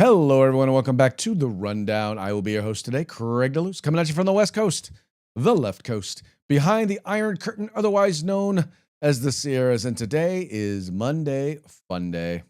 Hello, everyone, and welcome back to The Rundown. I will be your host today, Craig DeLuz, coming at you from the West Coast, the left coast, behind the Iron Curtain, otherwise known as the Sierras. And today is Monday Fun Day.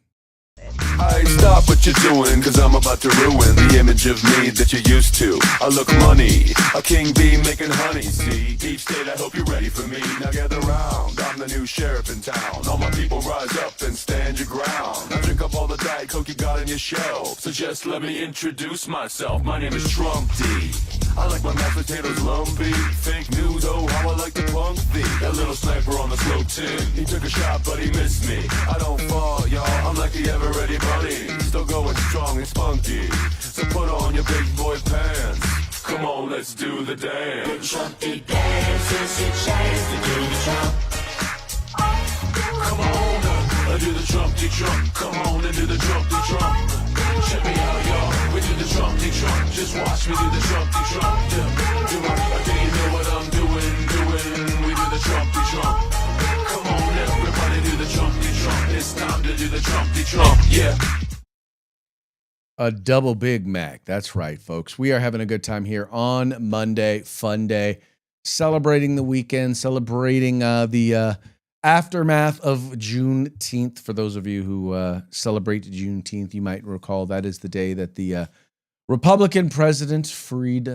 I stop what you're doing, cause I'm about to ruin the image of me that you're used to. I look money, a king bee making honey, see? Deep state, I hope you're ready for me. Now gather round, I'm the new sheriff in town. All my people rise up and stand your ground. Now drink up all the Diet Coke you got on your shelf. So just let me introduce myself, my name is Trump D. I like my mashed potatoes lumpy. Fake news, oh how I like to punk thee. That little sniper on the slow tin, he took a shot but he missed me. I don't fall, y'all, I'm like the ever ready bunny, still going strong and spunky. So put on your big boy pants, come on, let's do the dance. The Trumpy dance is your chance to do the Trump. Come on, do the Trumpy Trump. Come on and do the Trumpy Trump. Check me out, y'all, we do the Trumpy Trump. Just watch me do the Trumpy Trump. Yeah, do okay, you know what I'm doing. We do the Trumpy Trump. Come on, everybody do the Trumpy Trump. It's time to do the Trumpy Trump, yeah. A double Big Mac. That's right, folks. We are having a good time here on Monday Fun Day, celebrating the weekend, celebrating the aftermath of Juneteenth. For those of you who celebrate Juneteenth, you might recall that is the day that the Republican president freed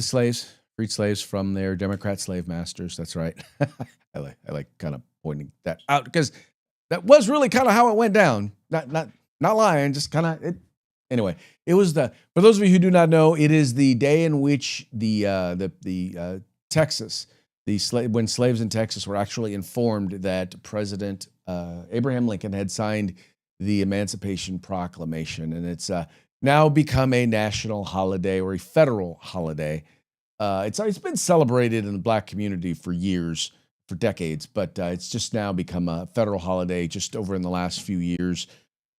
slaves from their Democrat slave masters. That's right. I like kind of pointing that out because that was really kind of how it went down. Not lying, just kind of it. Anyway, it was for those of you who do not know, it is the day in which the Texas, when slaves in Texas were actually informed that President Abraham Lincoln had signed the Emancipation Proclamation, and it's now become a national holiday or a federal holiday. It's been celebrated in the Black community for years, for decades, but it's just now become a federal holiday just over in the last few years.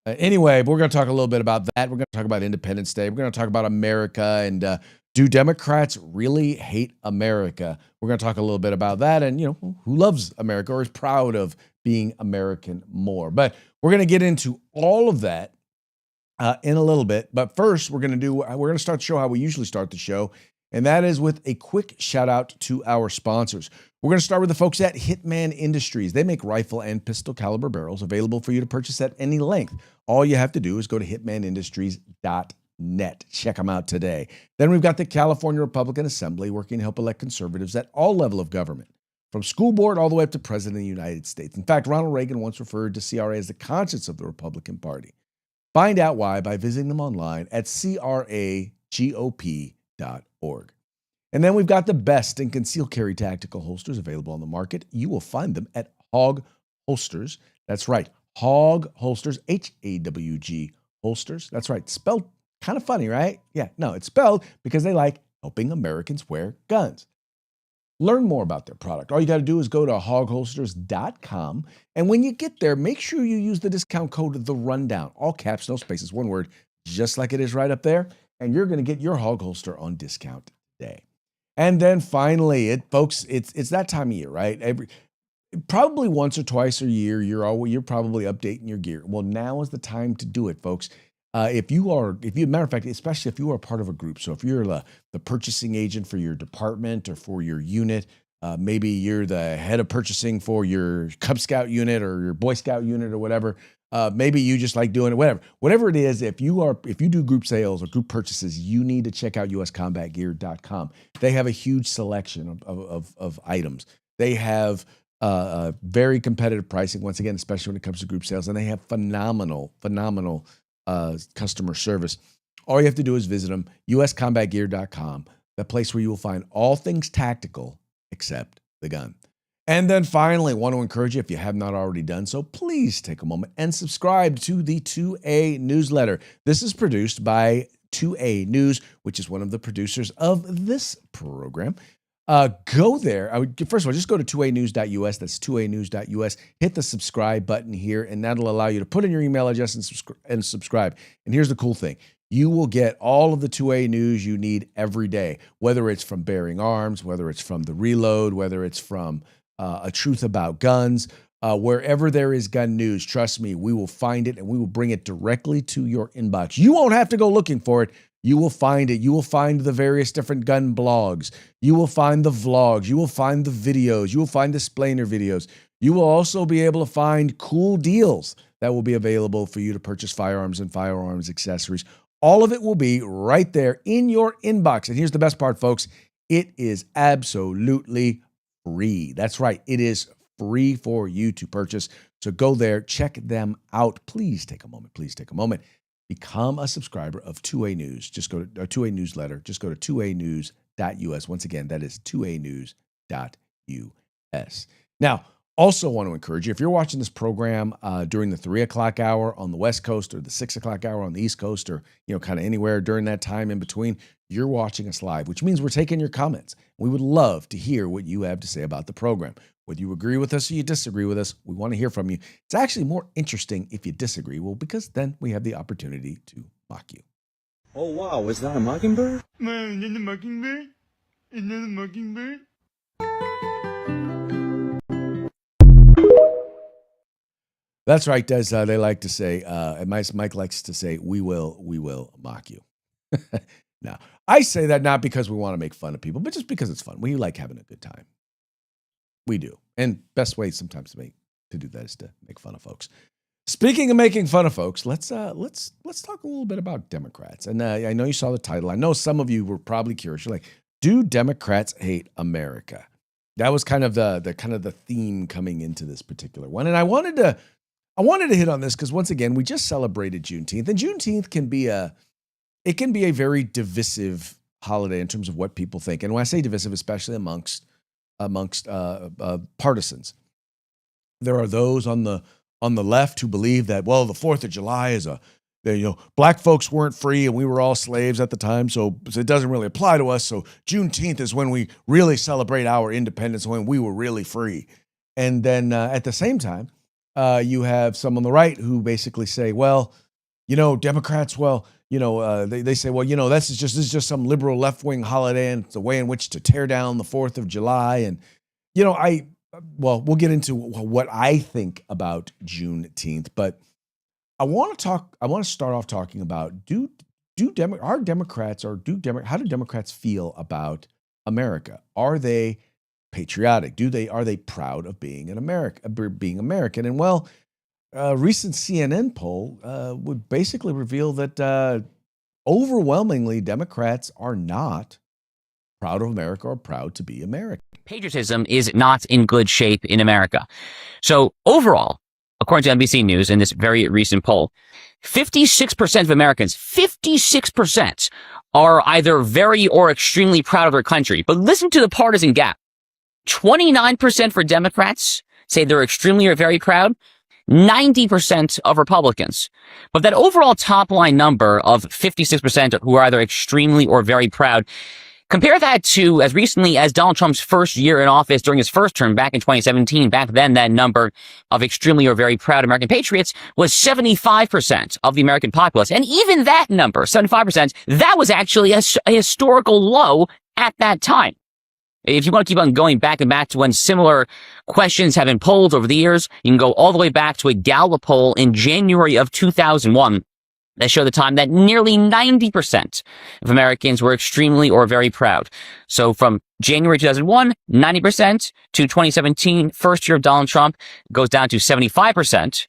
Anyway, we're going to talk a little bit about that. We're going to talk about Independence Day. We're going to talk about America and do Democrats really hate America? We're going to talk a little bit about that and, who loves America or is proud of being American more. But we're going to get into all of that in a little bit. But first, we're going to start the show how we usually start the show, and that is with a quick shout out to our sponsors. We're going to start with the folks at Hitman Industries. They make rifle and pistol caliber barrels available for you to purchase at any length. All you have to do is go to hitmanindustries.net. Check them out today. Then we've got the California Republican Assembly working to help elect conservatives at all levels of government, from school board all the way up to President of the United States. In fact, Ronald Reagan once referred to CRA as the conscience of the Republican Party. Find out why by visiting them online at cragop.org. And then we've got the best in concealed carry tactical holsters available on the market. You will find them at Hog Holsters. That's right, Hog Holsters, Hawg Holsters. That's right, spelled kind of funny, right? Yeah, no, it's spelled because they like helping Americans wear guns. Learn more about their product. All you got to do is go to hogholsters.com. And when you get there, make sure you use the discount code The Rundown. All caps, no spaces, one word, just like it is right up there. And you're going to get your hog holster on discount today. And then finally, folks, it's that time of year, right? Probably once or twice a year, you're probably updating your gear. Well, now is the time to do it, folks. Matter of fact, especially if you are part of a group. So if you're the purchasing agent for your department or for your unit, maybe you're the head of purchasing for your Cub Scout unit or your Boy Scout unit or whatever. Maybe you just like doing it, whatever it is. If you do group sales or group purchases, you need to check out uscombatgear.com. They have a huge selection of items. They have very competitive pricing, once again, especially when it comes to group sales, and they have phenomenal customer service. All you have to do is visit them, uscombatgear.com, the place where you will find all things tactical except the gun. And then finally, I want to encourage you, if you have not already done so, please take a moment and subscribe to the 2A newsletter. This is produced by 2A News, which is one of the producers of this program. Go there. First of all, just go to 2anews.us. That's 2anews.us. Hit the subscribe button here, and that'll allow you to put in your email address and subscribe. And here's the cool thing. You will get all of the 2A news you need every day, whether it's from Bearing Arms, whether it's from The Reload, whether it's from A Truth About Guns, Wherever there is gun news, trust me, we will find it and we will bring it directly to your inbox. You won't have to go looking for it. You will find it. You will find the various different gun blogs. You will find the vlogs. You will find the videos. You will find the explainer videos. You will also be able to find cool deals that will be available for you to purchase firearms and firearms accessories. All of it will be right there in your inbox. And here's the best part, folks. It is absolutely free. That's right. It is free for you to purchase. So go there, check them out. Please take a moment. Please take a moment. Become a subscriber of 2A News. Just go to 2A Newsletter. Just go to 2anews.us. Once again, that is 2anews.us. Now, also want to encourage you, if you're watching this program during the 3 o'clock hour on the West Coast or the 6 o'clock hour on the East Coast or, kind of anywhere during that time in between, you're watching us live, which means we're taking your comments. We would love to hear what you have to say about the program. Whether you agree with us or you disagree with us, we want to hear from you. It's actually more interesting if you disagree, because then we have the opportunity to mock you. Oh, wow. Is that a mockingbird? Man, is that a mockingbird? Is that a mockingbird? That's right, Des. They like to say, and Mike likes to say, we will mock you. Now, I say that not because we want to make fun of people, but just because it's fun. We like having a good time. We do. And best way sometimes to do that is to make fun of folks. Speaking of making fun of folks, let's talk a little bit about Democrats. And I know you saw the title. I know some of you were probably curious. You're like, do Democrats hate America? That was kind of the theme coming into this particular one. And I wanted to hit on this because once again, we just celebrated Juneteenth, and Juneteenth can be a very divisive holiday in terms of what people think. And when I say divisive, especially amongst partisans, there are those on the left who believe that, well, the 4th of July is black folks weren't free and we were all slaves at the time, so it doesn't really apply to us. So Juneteenth is when we really celebrate our independence, when we were really free. And then at the same time, you have some on the right who basically say, well, Democrats, they say, well, this is just some liberal left-wing holiday, and it's a way in which to tear down the 4th of July. And, we'll get into what I think about Juneteenth, but I want to start off talking about, how do Democrats feel about America? Are they patriotic? Are they proud of being being American? And a recent CNN poll would basically reveal that overwhelmingly Democrats are not proud of America or proud to be American. Patriotism is not in good shape in America. So overall, according to NBC News in this very recent poll, 56% of Americans, 56% are either very or extremely proud of their country. But listen to the partisan gap. 29% for Democrats say they're extremely or very proud. 90% of Republicans. But that overall top line number of 56% who are either extremely or very proud, compare that to as recently as Donald Trump's first year in office during his first term back in 2017. Back then, that number of extremely or very proud American patriots was 75% of the American populace. And even that number, 75%, that was actually a historical low at that time. If you want to keep on going back and back to when similar questions have been polled over the years, you can go all the way back to a Gallup poll in January of 2001 that showed the time that nearly 90% of Americans were extremely or very proud. So from January 2001, 90% to 2017, first year of Donald Trump, goes down to 75%.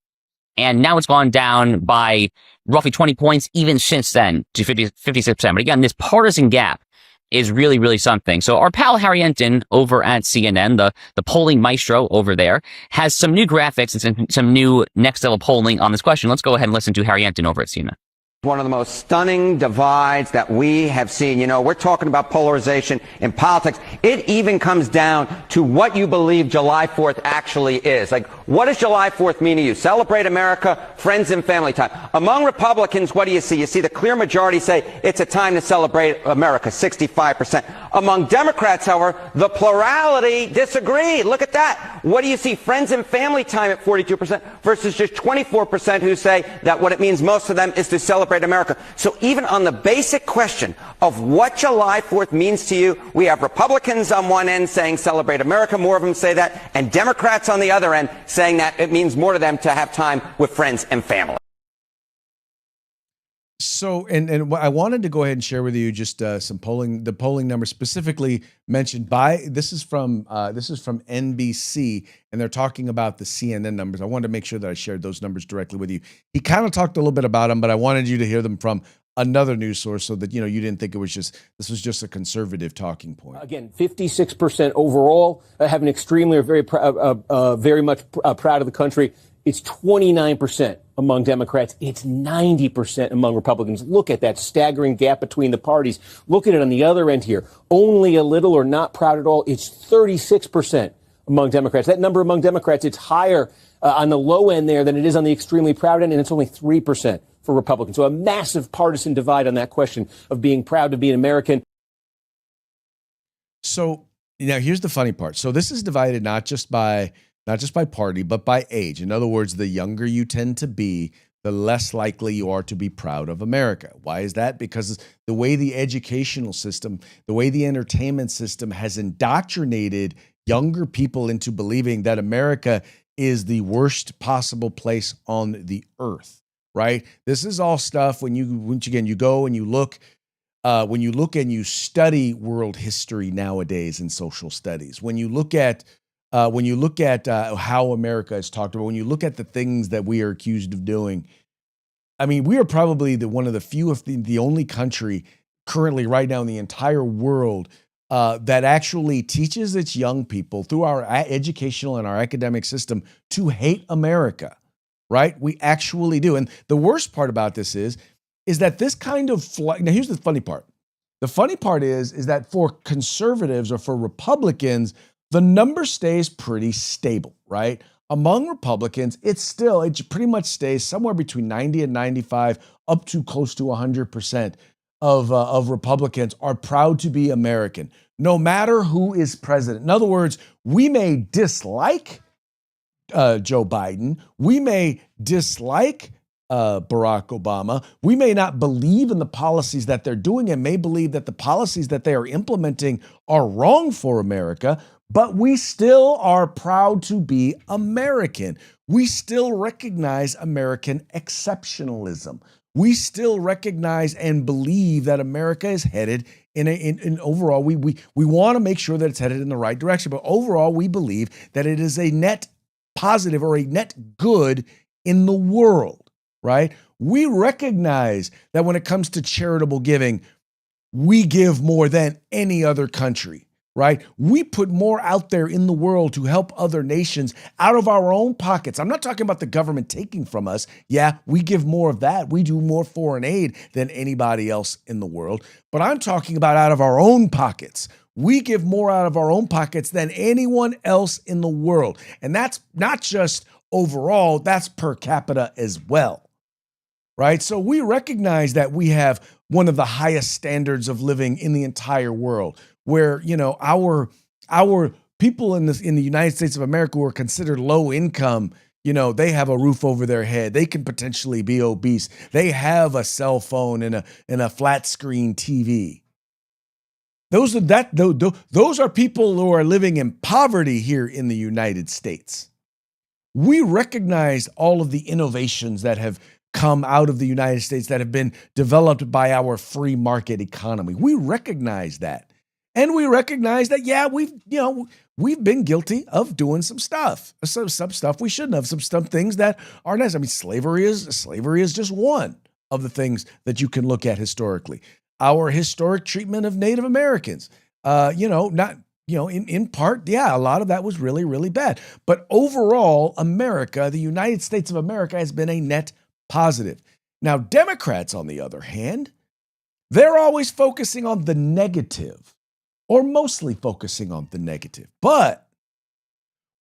And now it's gone down by roughly 20 points even since then to 56%. But again, this partisan gap is really, really something. So our pal Harry Enton over at CNN, the polling maestro over there, has some new graphics and some new next level polling on this question. Let's go ahead and listen to Harry Enton over at CNN. One of the most stunning divides that we have seen. We're talking about polarization in politics. It even comes down to what you believe July 4th actually is. Like, what does July 4th mean to you? Celebrate America, friends and family time. Among Republicans, what do you see? You see the clear majority say it's a time to celebrate America, 65%. Among Democrats, however, the plurality disagree. Look at that. What do you see? Friends and family time at 42% versus just 24% who say that what it means most of them is to celebrate celebrate America. So even on the basic question of what July 4th means to you, we have Republicans on one end saying celebrate America, more of them say that, and Democrats on the other end saying that it means more to them to have time with friends and family. So, and I wanted to go ahead and share with you just some polling. The polling numbers specifically mentioned by this is from NBC, and they're talking about the CNN numbers. I wanted to make sure that I shared those numbers directly with you. He kind of talked a little bit about them, but I wanted you to hear them from another news source so that you didn't think this was just a conservative talking point. Again, 56% overall have an extremely or very much proud of the country. It's 29% among Democrats. It's 90% among Republicans. Look at that staggering gap between the parties. Look at it on the other end here. Only a little or not proud at all. It's 36% among Democrats. That number among Democrats, it's higher on the low end there than it is on the extremely proud end, and it's only 3% for Republicans. So a massive partisan divide on that question of being proud to be an American. So now here's the funny part. So this is divided not just by party, but by age. In other words, the younger you tend to be, the less likely you are to be proud of America. Why is that? Because the way the educational system, the way the entertainment system has indoctrinated younger people into believing that America is the worst possible place on the earth, right? This is all stuff when you go and you look, when you look and you study world history nowadays in social studies, when you look at how America is talked about, when you look at the things that we are accused of doing, I mean, we are probably one of the few, if the only country currently right now in the entire world that actually teaches its young people through our educational and our academic system to hate America, right? We actually do. And the worst part about this is that this kind of now here's the funny part. The funny part is that for conservatives or for Republicans, the number stays pretty stable, right? Among Republicans, it pretty much stays somewhere between 90 and 95, up to close to 100% of Republicans are proud to be American, no matter who is president. In other words, we may dislike Joe Biden, we may dislike Barack Obama. We may not believe in the policies that they're doing and may believe that the policies that they are implementing are wrong for America, but we still are proud to be American. We still recognize American exceptionalism. We still recognize and believe that America is headed in overall, we want to make sure that it's headed in the right direction, but overall we believe that it is a net positive or a net good in the world, right? We recognize that when it comes to charitable giving, we give more than any other country. Right? We put more out there in the world to help other nations out of our own pockets. I'm not talking about the government taking from us. Yeah, we give more of that. We do more foreign aid than anybody else in the world. But I'm talking about out of our own pockets. We give more out of our own pockets than anyone else in the world. And that's not just overall, that's per capita as well. Right? So we recognize that we have one of the highest standards of living in the entire world, where, our people in the United States of America who are considered low income, they have a roof over their head. They can potentially be obese. They have a cell phone and a flat screen TV. Those are people who are living in poverty here in the United States. We recognize all of the innovations that have come out of the United States that have been developed by our free market economy. We recognize that. And we recognize that, yeah, we've been guilty of doing some stuff we shouldn't have, some things that are nice. I mean, slavery is just one of the things that you can look at historically. Our historic treatment of Native Americans, in part, yeah, a lot of that was really, really bad. But overall, America, the United States of America, has been a net positive. Now, Democrats, on the other hand, they're always focusing on the negative, or mostly focusing on the negative. But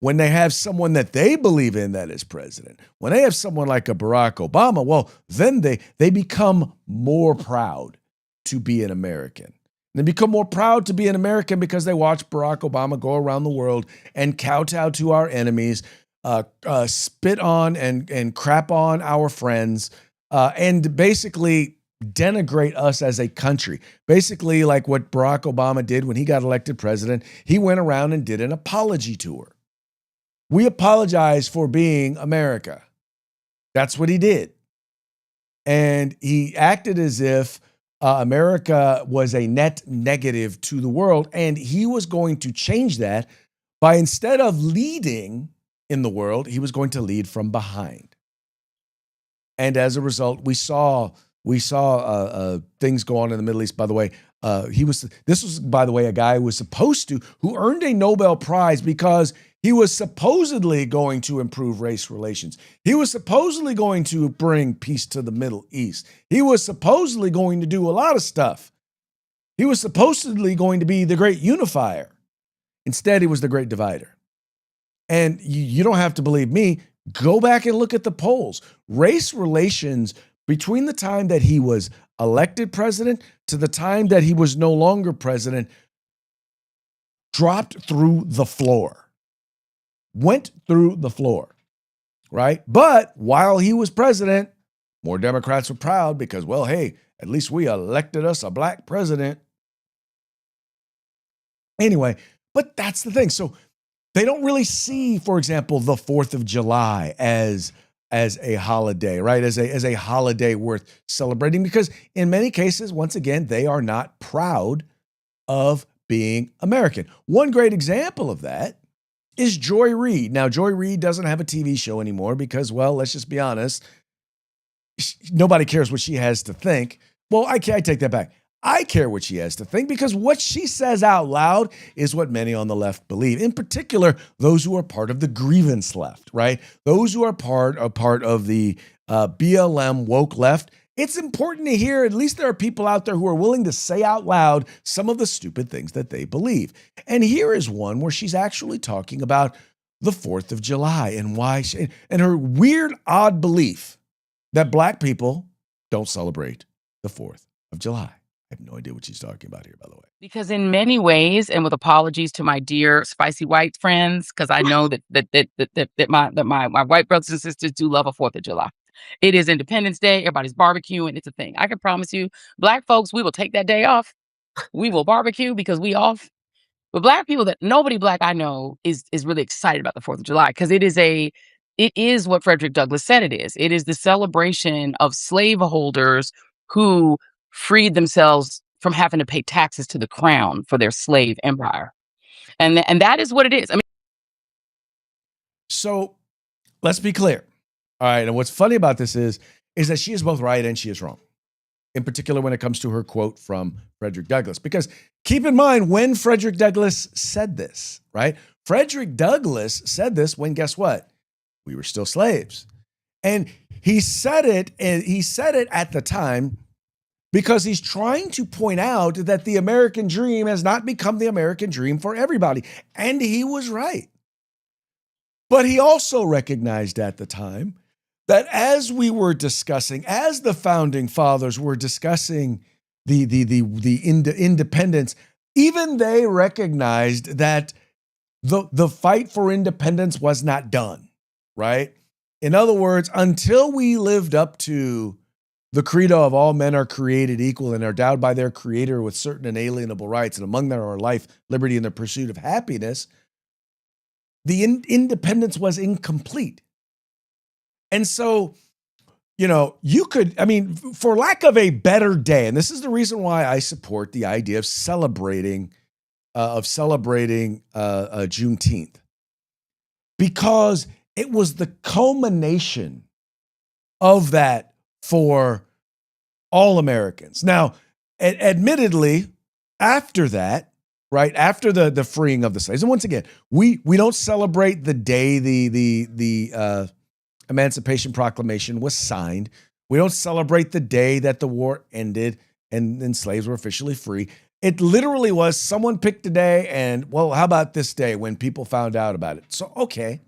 when they have someone that they believe in that is president, when they have someone like a Barack Obama, well, then they become more proud to be an American. They become more proud to be an American because they watch Barack Obama go around the world and kowtow to our enemies, spit on and crap on our friends, and basically denigrate us as a country. Basically, like what Barack Obama did when he got elected president, he went around and did an apology tour. We apologize for being America. That's what he did. And he acted as if America was a net negative to the world, and he was going to change that by, instead of leading in the world, he was going to lead from behind. And as a result, we saw things go on in the Middle East. By the way, this was, by the way, a guy who earned a Nobel Prize because he was supposedly going to improve race relations. He was supposedly going to bring peace to the Middle East. He was supposedly going to do a lot of stuff. He was supposedly going to be the great unifier. Instead, he was the great divider. And you don't have to believe me. Go back and look at the polls. Race relations between the time that he was elected president to the time that he was no longer president dropped through the floor. Went through the floor, right? But while he was president, more Democrats were proud because, well, hey, at least we elected us a black president. Anyway, but that's the thing. So they don't really see, for example, the 4th of July as a holiday, right? As a holiday worth celebrating, because in many cases, once again, they are not proud of being American. One great example of that is Joy Reid. Now, Joy Reid doesn't have a TV show anymore because, well, let's just be honest, nobody cares what she has to think. Well, I take that back. I care what she has to think because what she says out loud is what many on the left believe. In particular, those who are part of the grievance left, right? Those who are part of the BLM woke left. It's important to hear, at least there are people out there who are willing to say out loud some of the stupid things that they believe. And here is one where she's actually talking about the 4th of July and why and her weird, odd belief that black people don't celebrate the 4th of July. I have no idea what she's talking about here, by the way. Because in many ways, and with apologies to my dear spicy white friends, because I know that my white brothers and sisters do love a 4th of July. It is Independence Day. Everybody's barbecuing. It's a thing. I can promise you, black folks, we will take that day off. We will barbecue because we off. But black people, that nobody black I know is really excited about the 4th of July because it is what Frederick Douglass said it is. It is the celebration of slaveholders who freed themselves from having to pay taxes to the crown for their slave empire. And that is what it is. I mean, so let's be clear. All right. And what's funny about this is that she is both right and she is wrong. In particular, when it comes to her quote from Frederick Douglass, because keep in mind when Frederick Douglass said this, right? Frederick Douglass said this when, guess what? We were still slaves. And he said it at the time because he's trying to point out that the American dream has not become the American dream for everybody. And he was right. But he also recognized at the time that as we were discussing, as the founding fathers were discussing the independence, even they recognized that the fight for independence was not done, right? In other words, until we lived up to the credo of all men are created equal and are endowed by their creator with certain inalienable rights, and among them are life, liberty, and the pursuit of happiness, the independence was incomplete. And so, for lack of a better day, and this is the reason why I support the idea of celebrating Juneteenth, because it was the culmination of that for all Americans. Now, admittedly, after that, right after the freeing of the slaves, and once again, we don't celebrate the day the Emancipation Proclamation was signed. We don't celebrate the day that the war ended and slaves were officially free. It literally was someone picked a day and, well, how about this day when people found out about it? So, okay.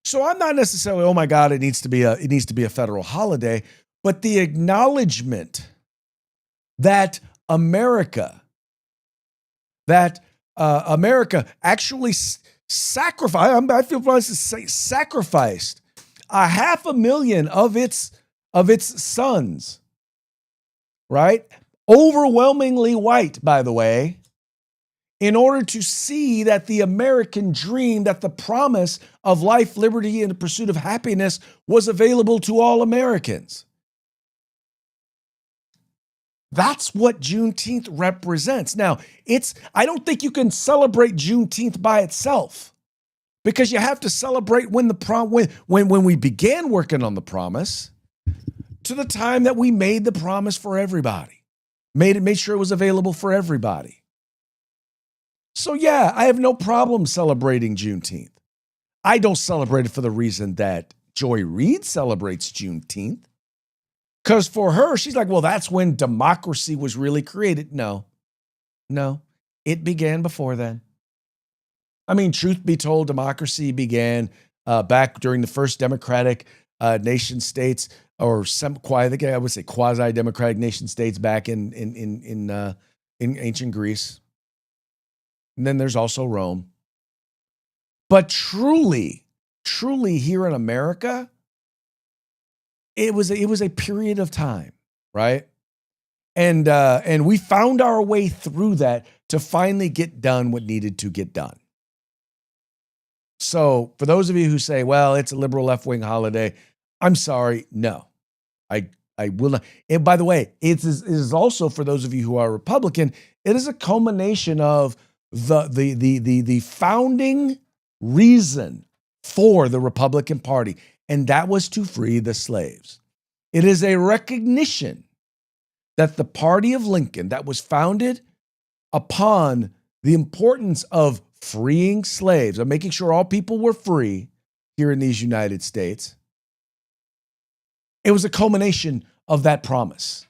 So I'm not necessarily, oh my God, it needs to be a federal holiday, but the acknowledgement that America actually sacrificed, I feel blessed to say sacrificed 500,000 of its of its sons, right? Overwhelmingly white, by the way, in order to see that the American dream, that the promise of life, liberty, and the pursuit of happiness was available to all Americans. That's what Juneteenth represents. Now, I don't think you can celebrate Juneteenth by itself, because you have to celebrate when we began working on the promise to the time that we made the promise for everybody, made sure it was available for everybody. So yeah, I have no problem celebrating Juneteenth. I don't celebrate it for the reason that Joy Reid celebrates Juneteenth. Because for her, she's like, well, that's when democracy was really created. No, it began before then. I mean, truth be told, democracy began back during the first democratic nation states, or I would say quasi-democratic nation states back in ancient Greece. And then there's also Rome. But truly here in America, it was a period of time, right? And we found our way through that to finally get done what needed to get done. So for those of you who say, well, it's a liberal left-wing holiday, I'm sorry, no. I will not. And by the way, it is also for those of you who are Republican, it is a culmination of the founding reason for the Republican Party, and that was to free the slaves. It is a recognition that the party of Lincoln, that was founded upon the importance of freeing slaves, of making sure all people were free here in these United States, it was a culmination of that promise.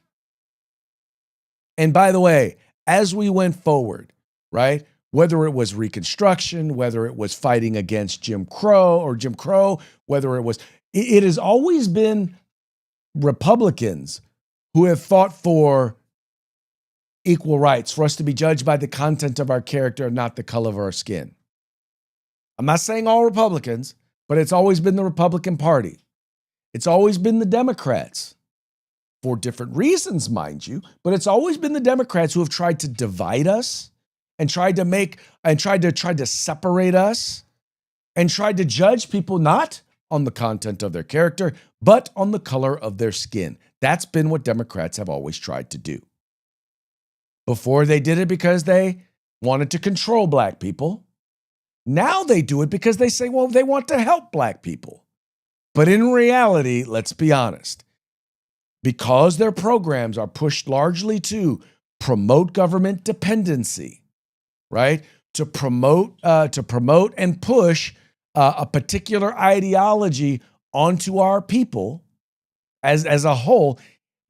And by the way, as we went forward, right, whether it was Reconstruction, whether it was fighting against Jim Crow, whether it has always been Republicans who have fought for equal rights, for us to be judged by the content of our character, not the color of our skin. I'm not saying all Republicans, but it's always been the Republican Party. It's always been the Democrats, for different reasons, mind you, but it's always been the Democrats who have tried to divide us and tried to separate us and tried to judge people not on the content of their character, but on the color of their skin. That's been what Democrats have always tried to do. Before they did it because they wanted to control black people. Now they do it because they say, well, they want to help black people. But in reality, let's be honest, because their programs are pushed largely to promote government dependency, right? To promote and push a particular ideology onto our people as a whole,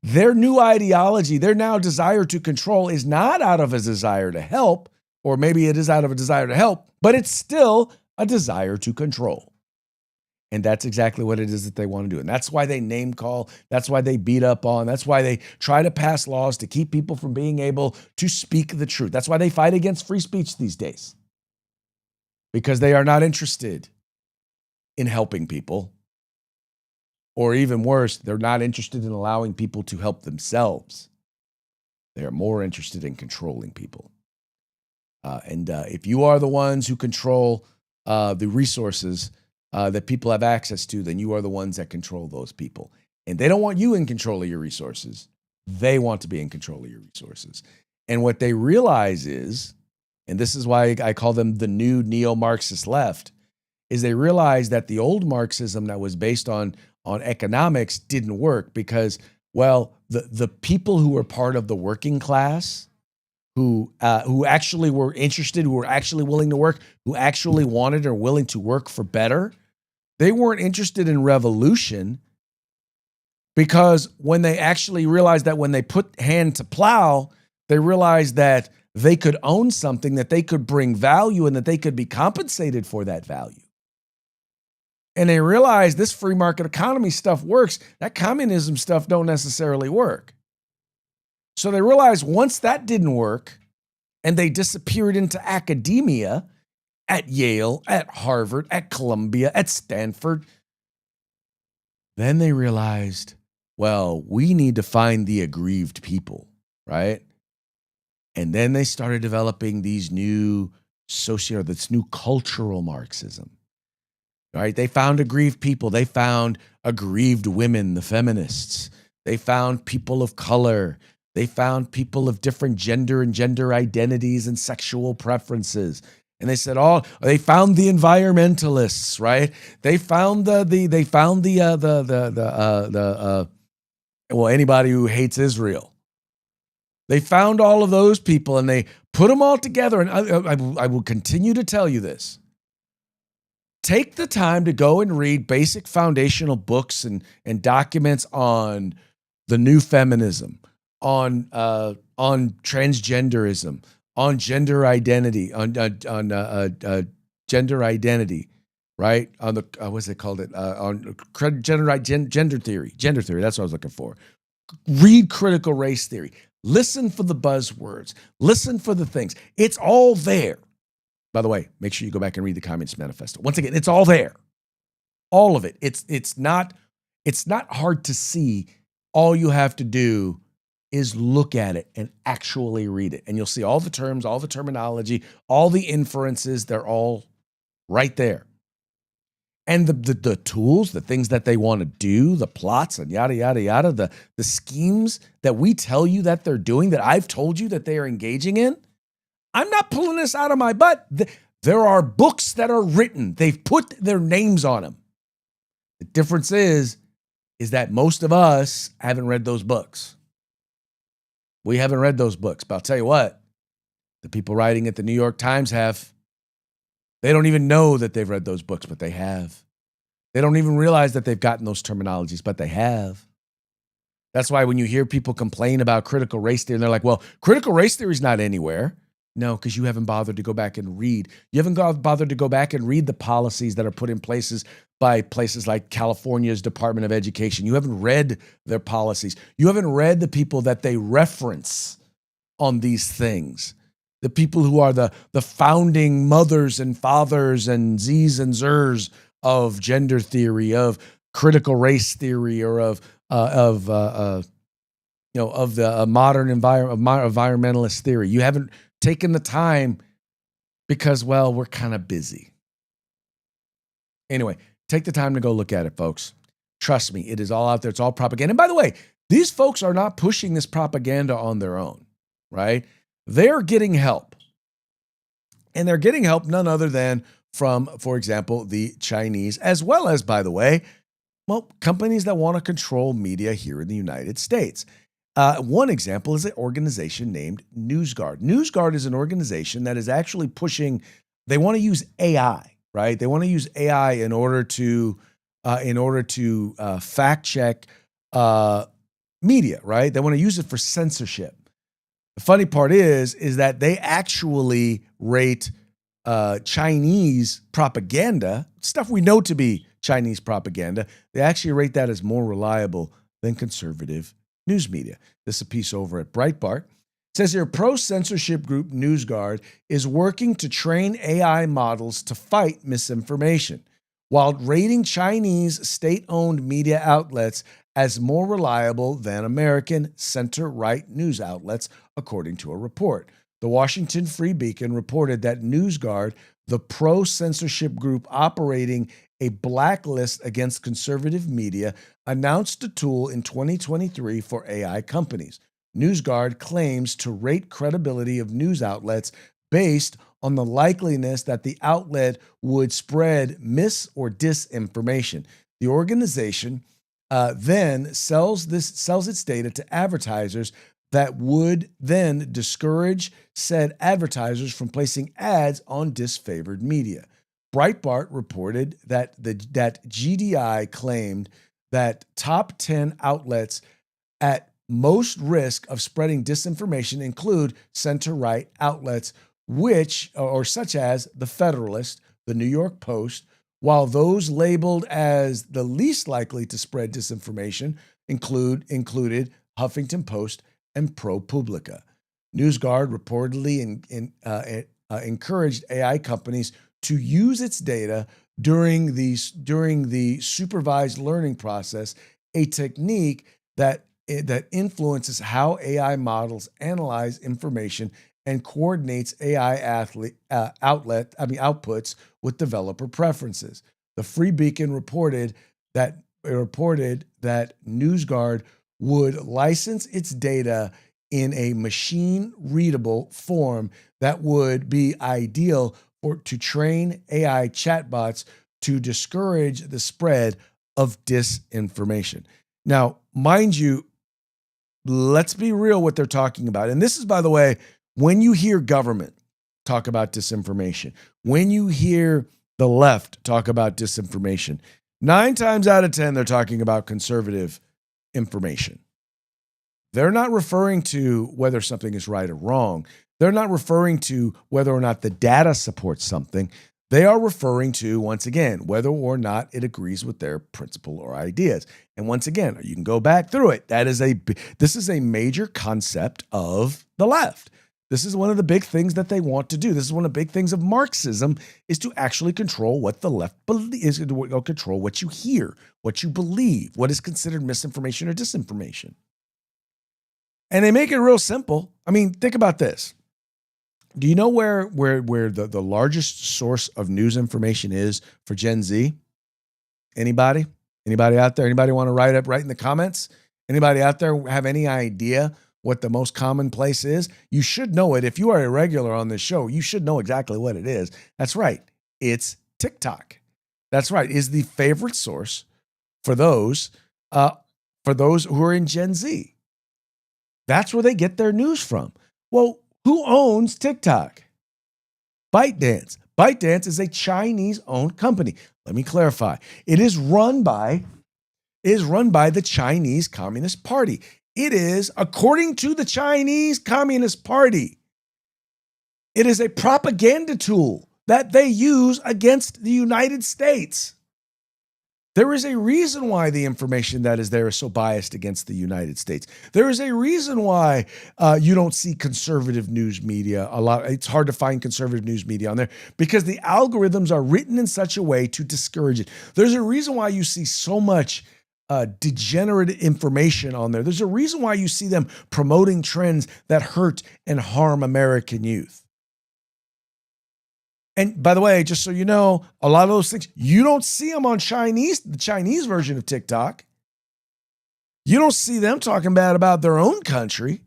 their new ideology, their now desire to control is not out of a desire to help, or maybe it is out of a desire to help, but it's still a desire to control. And that's exactly what it is that they want to do. And that's why they name call. That's why they beat up on. That's why they try to pass laws to keep people from being able to speak the truth. That's why they fight against free speech these days. Because they are not interested in helping people. Or even worse, they're not interested in allowing people to help themselves. They are more interested in controlling people. And if you are the ones who control the resources that people have access to, then you are the ones that control those people. And they don't want you in control of your resources. They want to be in control of your resources. And what they realize is, and this is why I call them the new neo-Marxist left, is they realize that the old Marxism that was based on economics didn't work because, well, the people who were part of the working class, who actually were interested, who were actually willing to work, who actually wanted or willing to work for better, they weren't interested in revolution, because when they actually realized that when they put hand to plow, they realized that they could own something, that they could bring value, and that they could be compensated for that value. And they realized this free market economy stuff works. That communism stuff don't necessarily work. So they realized once that didn't work, and they disappeared into academia at Yale, at Harvard, at Columbia, at Stanford, then they realized, well, we need to find the aggrieved people, right? And then they started developing these new this new cultural Marxism, right? They found aggrieved people. They found aggrieved women, the feminists. They found people of color. They found people of different gender and gender identities and sexual preferences. And they said, they found the environmentalists, right? They found anybody who hates Israel. They found all of those people and they put them all together. And I will continue to tell you this. Take the time to go and read basic foundational books and documents on the new feminism, on transgenderism, on gender identity, on gender identity, right? On the what's it called? On gender theory. Gender theory. That's what I was looking for. Read critical race theory. Listen for the buzzwords. Listen for the things. It's all there. By the way, make sure you go back and read the Communist Manifesto. Once again, it's all there. All of it. It's not hard to see. All you have to do is look at it and actually read it. And you'll see all the terms, all the terminology, all the inferences, they're all right there. And the tools, the things that they want to do, the plots and yada, yada, yada, the schemes that we tell you that they're doing, that I've told you that they are engaging in, I'm not pulling this out of my butt. There are books that are written. They've put their names on them. The difference is that most of us haven't read those books. We haven't read those books. But I'll tell you what, the people writing at the New York Times have. They don't even know that they've read those books, but they have. They don't even realize that they've gotten those terminologies, but they have. That's why when you hear people complain about critical race theory, and they're like, well, critical race theory is not anywhere. No, because you haven't bothered to go back and read. You haven't bothered to go back and read the policies that are put in places by places like California's Department of Education. You haven't read their policies. You haven't read the people that they reference on these things. The people who are the founding mothers and fathers and Z's and Zers of gender theory, of critical race theory, or of the modern environmentalist theory. You haven't taken the time because, well, we're kind of busy. Anyway, take the time to go look at it, folks. Trust me, it is all out there. It's all propaganda. And by the way, these folks are not pushing this propaganda on their own, right? They're getting help. And they're getting help none other than from, for example, the Chinese, as well as, by the way, companies that want to control media here in the United States. One example is an organization named NewsGuard. NewsGuard is an organization that is actually pushing, they want to use AI, right? They want to use AI in order to fact check media, right? They want to use it for censorship. The funny part is that they actually rate Chinese propaganda, stuff we know to be Chinese propaganda, they actually rate that as more reliable than conservative news media. This is a piece over at Breitbart. It says here, pro-censorship group NewsGuard is working to train AI models to fight misinformation, while rating Chinese state-owned media outlets as more reliable than American center-right news outlets, according to a report. The Washington Free Beacon reported that NewsGuard, the pro-censorship group operating a blacklist against conservative media, announced a tool in 2023 for AI companies. NewsGuard claims to rate credibility of news outlets based on the likeliness that the outlet would spread mis- or disinformation. The organization then sells its data to advertisers that would then discourage said advertisers from placing ads on disfavored media. Breitbart reported that that GDI claimed that top 10 outlets at most risk of spreading disinformation include center-right outlets, such as The Federalist, The New York Post, while those labeled as the least likely to spread disinformation included Huffington Post and ProPublica. NewsGuard reportedly encouraged AI companies to use its data during the supervised learning process, a technique that influences how AI models analyze information and coordinates AI outputs with developer preferences. The Free Beacon reported that NewsGuard would license its data in a machine-readable form that would be ideal to train AI chatbots to discourage the spread of disinformation. Now, mind you, let's be real what they're talking about. And this is, by the way, when you hear government talk about disinformation, when you hear the left talk about disinformation, 9 times out of 10, they're talking about conservative information. They're not referring to whether something is right or wrong. They're not referring to whether or not the data supports something. They are referring to, once again, whether or not it agrees with their principle or ideas. And once again, you can go back through it. This is a major concept of the left. This is one of the big things that they want to do. This is one of the big things of Marxism, is to actually control what the left believes, to control what you hear, what you believe, what is considered misinformation or disinformation. And they make it real simple. I mean, think about this. Do you know where the largest source of news information is for Gen Z? Anybody? Anybody out there? Anybody want to write in the comments? Anybody out there have any idea what the most common place is? You should know it. If you are a regular on this show, you should know exactly what it is. That's right. It's TikTok. That's right. Is the favorite source for those who are in Gen Z. That's where they get their news from. Well, who owns TikTok? ByteDance. ByteDance is a Chinese-owned company. Let me clarify. It is run by the Chinese Communist Party. It is, according to the Chinese Communist Party, it is a propaganda tool that they use against the United States. There is a reason why the information that is there is so biased against the United States. There is a reason why you don't see conservative news media a lot. It's hard to find conservative news media on there because the algorithms are written in such a way to discourage it. There's a reason why you see so much degenerate information on there. There's a reason why you see them promoting trends that hurt and harm American youth. And by the way, just so you know, a lot of those things, you don't see them on the Chinese version of TikTok. You don't see them talking bad about their own country.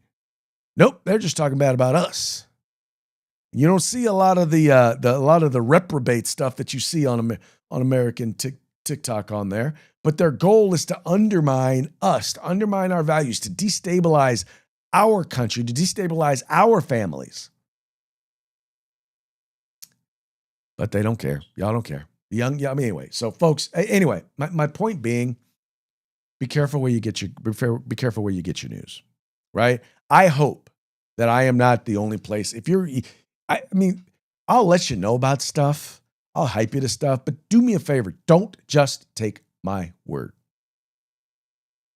Nope, they're just talking bad about us. You don't see a lot of the reprobate stuff that you see on American TikTok on there. But their goal is to undermine us, to undermine our values, to destabilize our country, to destabilize our families. But they don't care. Y'all don't care. Anyway. So, folks. Anyway, my point being, be careful where you get your news, right? I hope that I am not the only place. I'll let you know about stuff. I'll hype you to stuff, but do me a favor. Don't just take my word.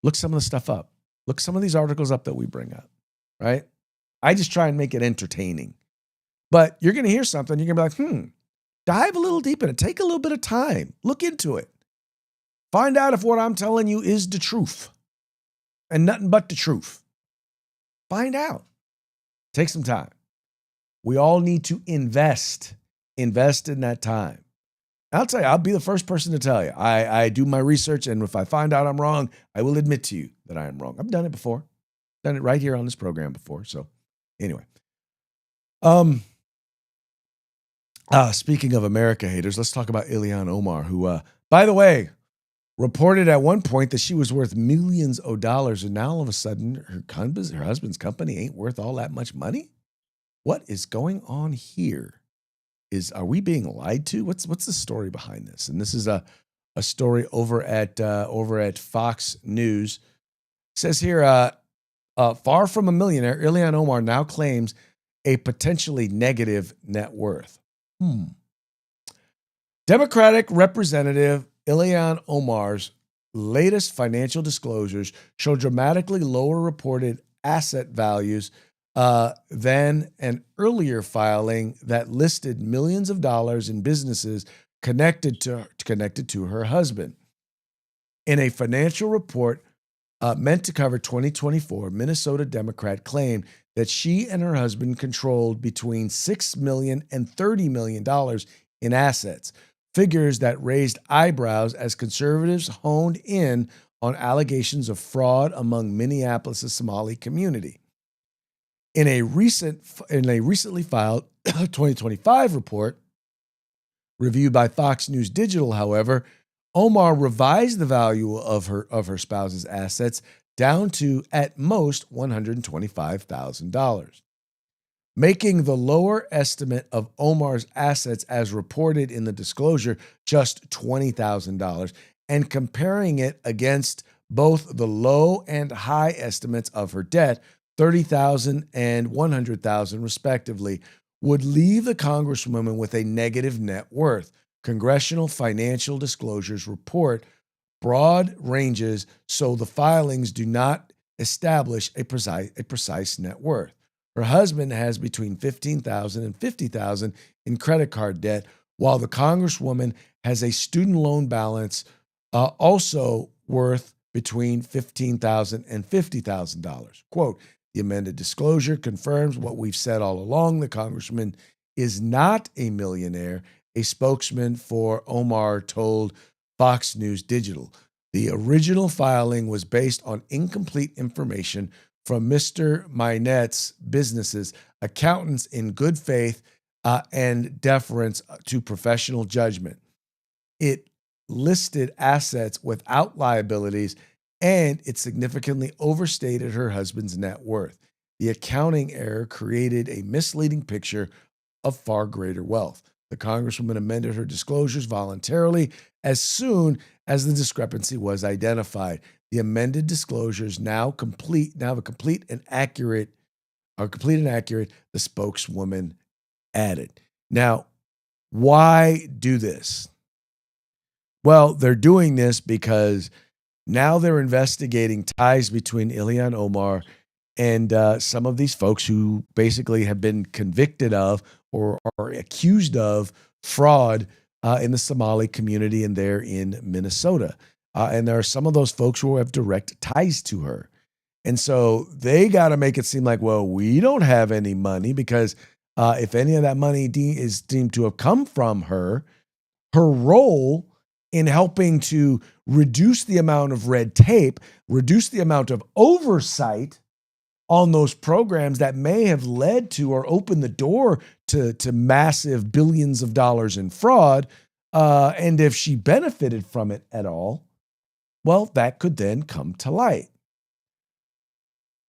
Look some of the stuff up. Look some of these articles up that we bring up, right? I just try and make it entertaining. But you're going to hear something. You're going to be like, dive a little deep in it. Take a little bit of time. Look into it. Find out if what I'm telling you is the truth and nothing but the truth. Find out. Take some time. We all need to invest in that time. I'll tell you, I'll be the first person to tell you. I do my research, and if I find out I'm wrong, I will admit to you that I am wrong. I've done it before. Done it right here on this program before. So anyway. Speaking of America haters, let's talk about Ilhan Omar, who, by the way, reported at one point that she was worth millions of dollars, and now all of a sudden her husband's company ain't worth all that much money? What is going on here? Are we being lied to? What's the story behind this? And this is a story over at Fox News. It says here, far from a millionaire, Ilhan Omar now claims a potentially negative net worth. Democratic Representative Ilhan Omar's latest financial disclosures show dramatically lower reported asset values than an earlier filing that listed millions of dollars in businesses connected to her husband. In a financial report meant to cover 2024, Minnesota Democrat claimed that she and her husband controlled between $6 million and $30 million in assets, figures that raised eyebrows as conservatives honed in on allegations of fraud among Minneapolis' Somali community. In a recently filed 2025 report reviewed by Fox News Digital, however, Omar revised the value of her spouse's assets down to at most $125,000, making the lower estimate of Omar's assets as reported in the disclosure just $20,000 and comparing it against both the low and high estimates of her debt, $30,000 and $100,000 respectively, would leave the Congresswoman with a negative net worth. Congressional Financial Disclosures report broad ranges, so the filings do not establish a precise net worth. Her husband has between $15,000 and $50,000 in credit card debt, while the Congresswoman has a student loan balance also worth between $15,000 and $50,000. Quote, the amended disclosure confirms what we've said all along. The Congresswoman is not a millionaire, a spokesman for Omar told Fox News Digital. The original filing was based on incomplete information from Mr. Minet's businesses, accountants in good faith and deference to professional judgment. It listed assets without liabilities, and it significantly overstated her husband's net worth. The accounting error created a misleading picture of far greater wealth. The Congresswoman amended her disclosures voluntarily as soon as the discrepancy was identified. The amended disclosures now have a complete and accurate, the spokeswoman added. Now, why do this? Well, they're doing this because now they're investigating ties between Ilhan Omar and some of these folks who basically have been convicted of or are accused of fraud in the Somali community and there in Minnesota. And there are some of those folks who have direct ties to her. And so they got to make it seem like, well, we don't have any money because if any of that money is deemed to have come from her, her role in helping to reduce the amount of red tape, reduce the amount of oversight on those programs that may have led to or opened the door to massive billions of dollars in fraud. And if she benefited from it at all, well, that could then come to light.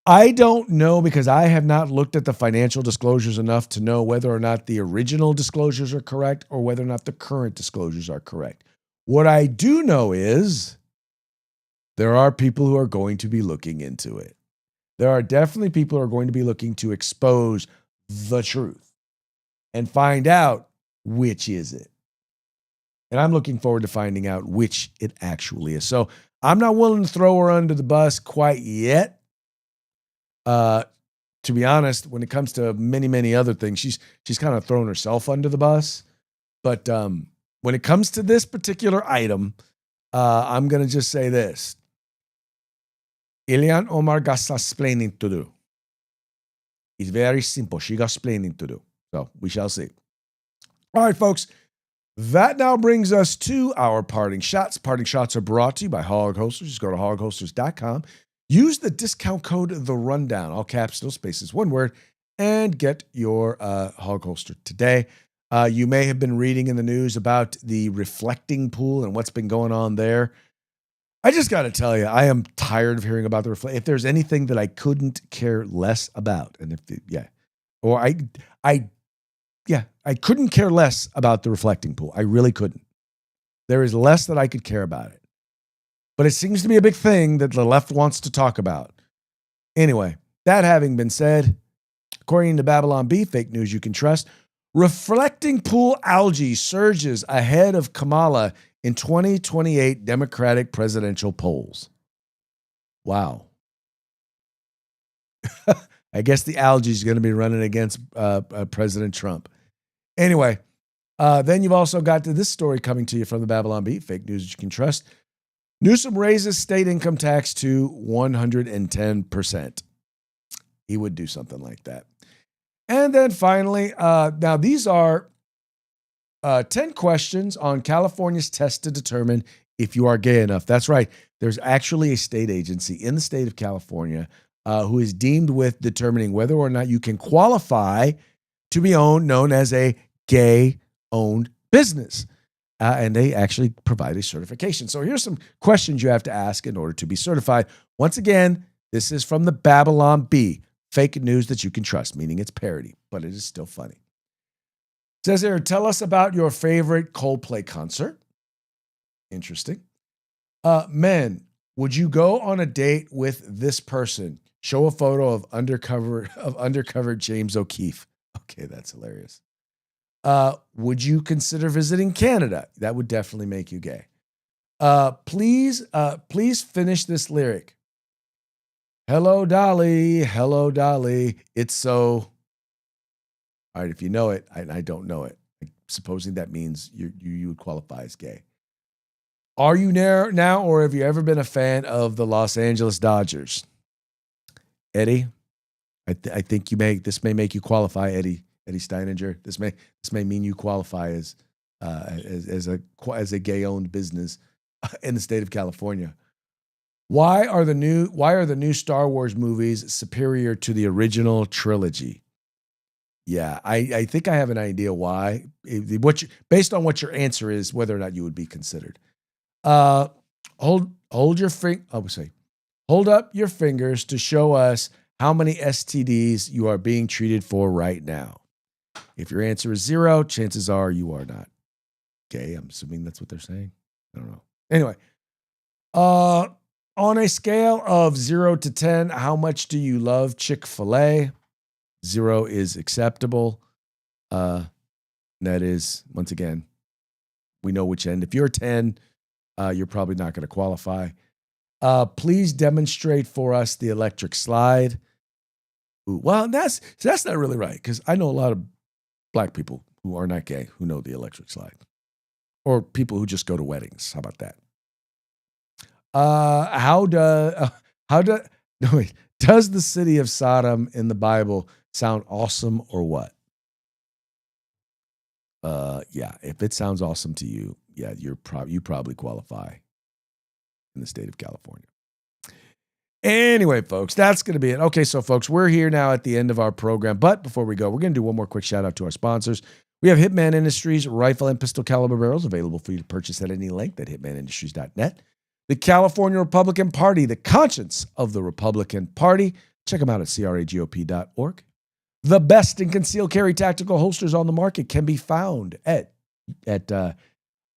I don't know because I have not looked at the financial disclosures enough to know whether or not the original disclosures are correct or whether or not the current disclosures are correct. What I do know is there are people who are going to be looking into it. There are definitely people who are going to be looking to expose the truth and find out which is it. And I'm looking forward to finding out which it actually is. So I'm not willing to throw her under the bus quite yet. To be honest, when it comes to many, many other things, she's kind of thrown herself under the bus. But when it comes to this particular item, I'm going to just say this. Ilhan Omar got some explaining to do. It's very simple. She got explaining to do. So we shall see. All right, folks. That now brings us to our parting shots. Parting shots are brought to you by Hog Holsters. Just go to hogholsters.com. Use the discount code The Rundown, all caps, no spaces, one word, and get your Hog Holster today. You may have been reading in the news about the reflecting pool and what's been going on there. I just got to tell you, I am tired of hearing about the reflect. If there's anything that I couldn't care less about, and I couldn't care less about the reflecting pool. I really couldn't. There is less that I could care about it. But it seems to be a big thing that the left wants to talk about. Anyway, that having been said, according to Babylon Bee, fake news you can trust, reflecting pool algae surges ahead of Kamala in 2028 Democratic presidential polls. Wow. I guess the algae is going to be running against President Trump. Anyway, then you've also got to this story coming to you from the Babylon Bee, fake news that you can trust. Newsom raises state income tax to 110%. He would do something like that. And then finally, now these are 10 questions on California's test to determine if you are gay enough. That's right. There's actually a state agency in the state of California who is deemed with determining whether or not you can qualify to be known as a gay-owned business. And they actually provide a certification. So here's some questions you have to ask in order to be certified. Once again, this is from the Babylon Bee, fake news that you can trust, meaning it's parody, but it is still funny. It says here, tell us about your favorite Coldplay concert. Interesting. Men, would you go on a date with this person? Show a photo of undercover James O'Keefe. Okay, that's hilarious. Would you consider visiting Canada? That would definitely make you gay. Please finish this lyric. Hello, Dolly. Hello, Dolly. It's so. All right, if you know it, I don't know it. Supposing that means you would qualify as gay. Are you now, or have you ever been a fan of the Los Angeles Dodgers? Eddie, I think this may make you qualify, Eddie Steininger. This may mean you qualify as a gay-owned business in the state of California. Why are the new Star Wars movies superior to the original trilogy? Yeah, I think I have an idea why. Based on what your answer is, whether or not you would be considered. Hold up your fingers to show us how many STDs you are being treated for right now. If your answer is 0, chances are you are not gay. I'm assuming that's what they're saying. I don't know. Anyway, on a scale of 0 to 10, how much do you love Chick-fil-A? 0 is acceptable. That is, once again, we know which end. If you're 10, you're probably not going to qualify. Please demonstrate for us the electric slide. Ooh, well, that's not really right, because I know a lot of black people who are not gay who know the electric slide, or people who just go to weddings. How about that? Does the city of Sodom in the Bible sound awesome or what? Yeah, if it sounds awesome to you, yeah, you probably qualify in the state of California. Anyway, folks, that's going to be it. Okay, so folks, we're here now at the end of our program. But before we go, we're going to do one more quick shout out to our sponsors. We have Hitman Industries rifle and pistol caliber barrels available for you to purchase at any length at hitmanindustries.net. The California Republican Party, the conscience of the Republican Party. Check them out at cragop.org. The best in concealed carry tactical holsters on the market can be found at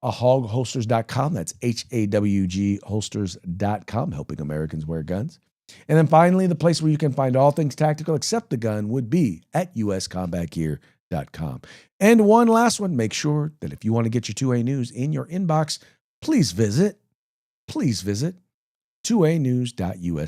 hogholsters.com. That's HAWGholsters.com, helping Americans wear guns. And then finally, the place where you can find all things tactical except the gun would be at uscombatgear.com. And one last one, make sure that if you want to get your 2A News in your inbox, please visit 2anews.us.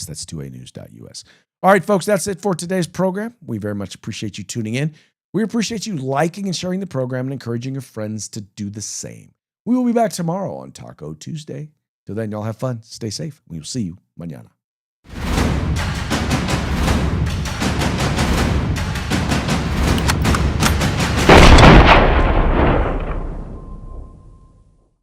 That's 2anews.us. All right, folks, that's it for today's program. We very much appreciate you tuning in. We appreciate you liking and sharing the program and encouraging your friends to do the same. We will be back tomorrow on Taco Tuesday. Till then, y'all have fun. Stay safe. We will see you mañana.